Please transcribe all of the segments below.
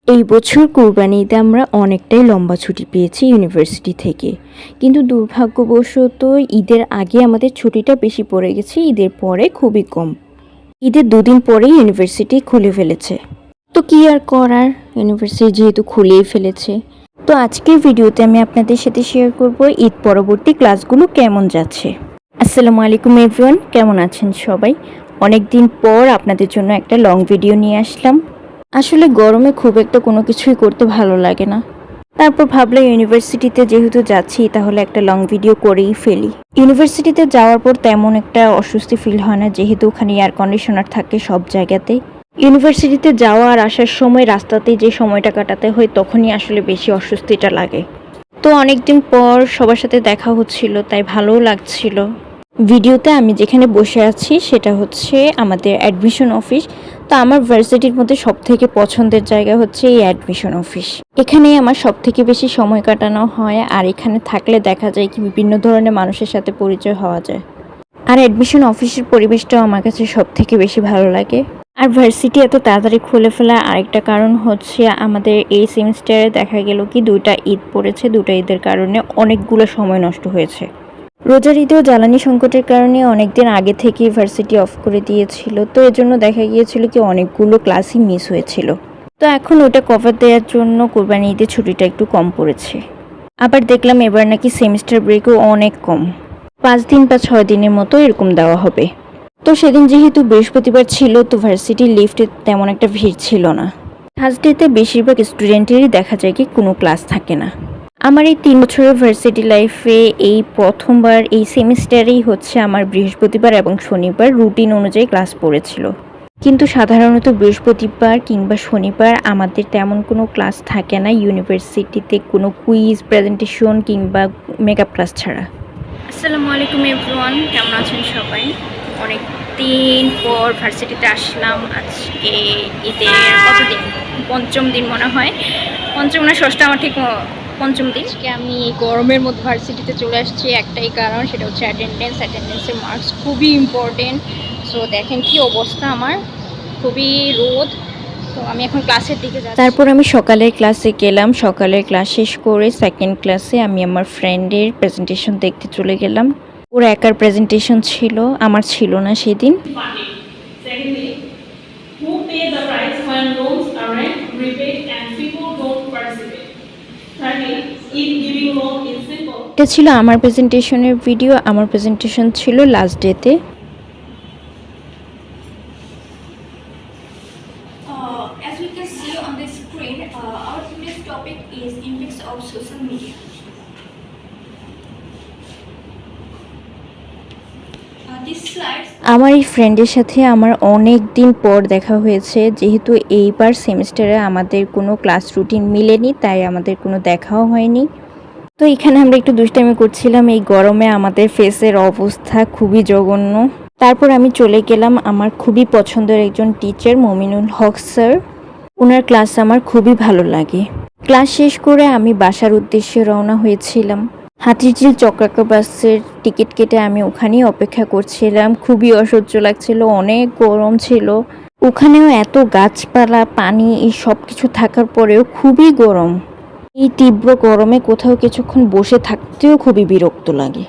এই বছর কোরবানি ঈদে আমরা অনেকটাই লম্বা ছুটি পেয়েছি ইউনিভার্সিটি থেকে, কিন্তু দুর্ভাগ্যবশত ঈদের আগে আমাদের ছুটিটা বেশি পড়ে গেছে, ঈদের পরে খুবই কম। ঈদের দুদিন পরেই ইউনিভার্সিটি খুলে ফেলেছে। তো কি আর করার, ইউনিভার্সিটি যেহেতু খুলেই ফেলেছে। তো আজকের ভিডিওতে আমি আপনাদের সাথে শেয়ার করব ঈদ পরবর্তী ক্লাসগুলো কেমন যাচ্ছে। আসসালামু আলাইকুম এভরিওয়ান, কেমন আছেন সবাই? অনেক দিন পর আপনাদের জন্য একটা লং ভিডিও নিয়ে আসলাম। আসলে গরমে খুব একটা কোনো কিছুই করতে ভালো লাগে না। তারপর ভাবলাম ইউনিভার্সিটিতে যেহেতু যাচ্ছি তাহলে একটা লং ভিডিও করেই ফেলি। ইউনিভার্সিটিতে যাওয়ার পর তেমন একটা অস্বস্তি ফিল হয় না, যেহেতু ওখানে এয়ার কন্ডিশনার থাকে সব জায়গাতেই। ইউনিভার্সিটিতে যাওয়া আর আসার সময় রাস্তাতে যে সময়টা কাটাতে হয় তখনই আসলে বেশি অস্বস্তিটা লাগে। তো অনেকদিন পর সবার সাথে দেখা হচ্ছিল, তাই ভালোও লাগছিল। ভিডিওতে আমি যেখানে বসে আছি সেটা হচ্ছে আমাদের অ্যাডমিশন অফিস। তো আমার ভার্সিটির মধ্যে সবথেকে পছন্দের জায়গা হচ্ছে এই অ্যাডমিশন অফিস। এখানেই আমার সবথেকে বেশি সময় কাটানো হয়, আর এখানে থাকলে দেখা যায় কি বিভিন্ন ধরনের মানুষের সাথে পরিচয় হওয়া যায়। আর অ্যাডমিশন অফিসের পরিবেশটাও আমার কাছে সবথেকে বেশি ভালো লাগে। আর ভার্সিটি এত তাড়াতাড়ি খুলে ফেলার আরেকটা কারণ হচ্ছে আমাদের এই সেমিস্টারে দেখা গেল কি 2টা ঈদ পড়েছে, 2টা ঈদের কারণে অনেকগুলো সময় নষ্ট হয়েছে। রোজার ঈদেও জ্বালানি সংকটের কারণে অনেকদিন আগে থেকেই ভার্সিটি অফ করে দিয়েছিল, তো এজন্য দেখা গিয়েছিল কি অনেকগুলো ক্লাসই মিস হয়েছিল। তো এখন ওটা কভার দেওয়ার জন্য কোরবানি ঈদের ছুটিটা একটু কম পড়েছে। আবার দেখলাম এবার নাকি সেমিস্টার ব্রেকও অনেক কম, 5 দিন বা 6 দিনের মতো এরকম দেওয়া হবে। তো সেদিন যেহেতু বৃহস্পতিবার ছিল, তো ভার্সিটির লিফটে তেমন একটা ভিড় ছিল না। থার্সডেতে বেশিরভাগ স্টুডেন্টেরই দেখা যায় কি কোনো ক্লাস থাকে না। আমার এই 3 বছরের ভার্সিটি লাইফে এই প্রথমবার এই সেমিস্টারেই হচ্ছে আমার বৃহস্পতিবার এবং শনিবার রুটিন অনুযায়ী ক্লাস পড়েছিল। কিন্তু সাধারণত বৃহস্পতিবার কিংবা শনিবার আমাদের তেমন কোনো ক্লাস থাকে না ইউনিভার্সিটিতে, কোনো কুইজ, প্রেজেন্টেশন কিংবা মেকআপ ক্লাস ছাড়া। আসসালামু আলাইকুম এভরিওয়ান, কেমন আছেন সবাই? অনেক দিন পর ভার্সিটিতে আসলাম। আজকে ঈদের কতদিন, 5ম দিন মনে হয়, 5ম না 6টা, আমার ঠিক 5ম দিন। আজকে আমি এই গরমের মধ্যে ভার্সিটিতে চলে আসছি একটাই কারণ, সেটা হচ্ছে অ্যাটেন্ডেন্সের মার্কস খুবই ইম্পর্টেন্ট। সো দেখেন কি অবস্থা আমার, খুবই রোদ। তো আমি এখন ক্লাসের দিকে যাচ্ছি। তারপর আমি সকালের ক্লাসে গেলাম, সকালের ক্লাস শেষ করে সেকেন্ড ক্লাসে আমি আমার ফ্রেন্ডের প্রেজেন্টেশন দেখতে চলে গেলাম। ওর একার প্রেজেন্টেশন ছিল, আমার ছিল না সেদিন। এটা ছিল আমার প্রেজেন্টেশনের ভিডিও। আমার প্রেজেন্টেশন ছিল লাস্ট ডেতে। As we can see on the screen, our today's topic is impacts of social media. These slides. আমার এই ফ্রেন্ডের সাথে আমার অনেক দিন পর দেখা হয়েছে, যেহেতু এইবার সেমিস্টারে আমাদের কোনো ক্লাস রুটিন মিলেনি, তাই আমাদের কোনো দেখাও হয়নি। তো এখানে আমরা একটু দুষ্টামি করছিলাম, এই গরমে আমাদের ফেসের অবস্থা খুবই জঘন্য। তারপর আমি চলে গেলাম আমার খুবই পছন্দের একজন টিচার মমিনুল হক স্যার, ওনার ক্লাস আমার খুবই ভালো লাগে। ক্লাস শেষ করে আমি বাসার উদ্দেশ্যে রওনা হয়েছিলাম। হাতিরঝিল চক্রাকা বাসের টিকিট কেটে আমি ওখানেই অপেক্ষা করছিলাম। খুবই অসহ্য লাগছিল, অনেক গরম ছিল। ওখানেও এত গাছপালা, পানি, এই সব কিছু থাকার পরেও খুবই গরম। এই তীব্র গরমে কোথাও কিছুক্ষণ বসে থাকতেও খুবই বিরক্ত লাগে।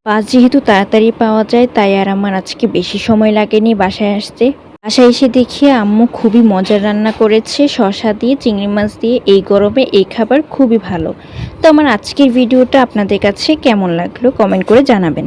বাস যেহেতু তাড়াতাড়ি পাওয়া যায়, তাই আর আমার আজকে বেশি সময় লাগেনি বাসায় আসতে। বাসায় এসে দেখি আম্মু খুবই মজার রান্না করেছে, শসা দিয়ে, চিংড়ি মাছ দিয়ে। এই গরমে এই খাবার খুবই ভালো। তো আমার আজকের ভিডিওটা আপনাদের কাছে কেমন লাগলো কমেন্ট করে জানাবেন।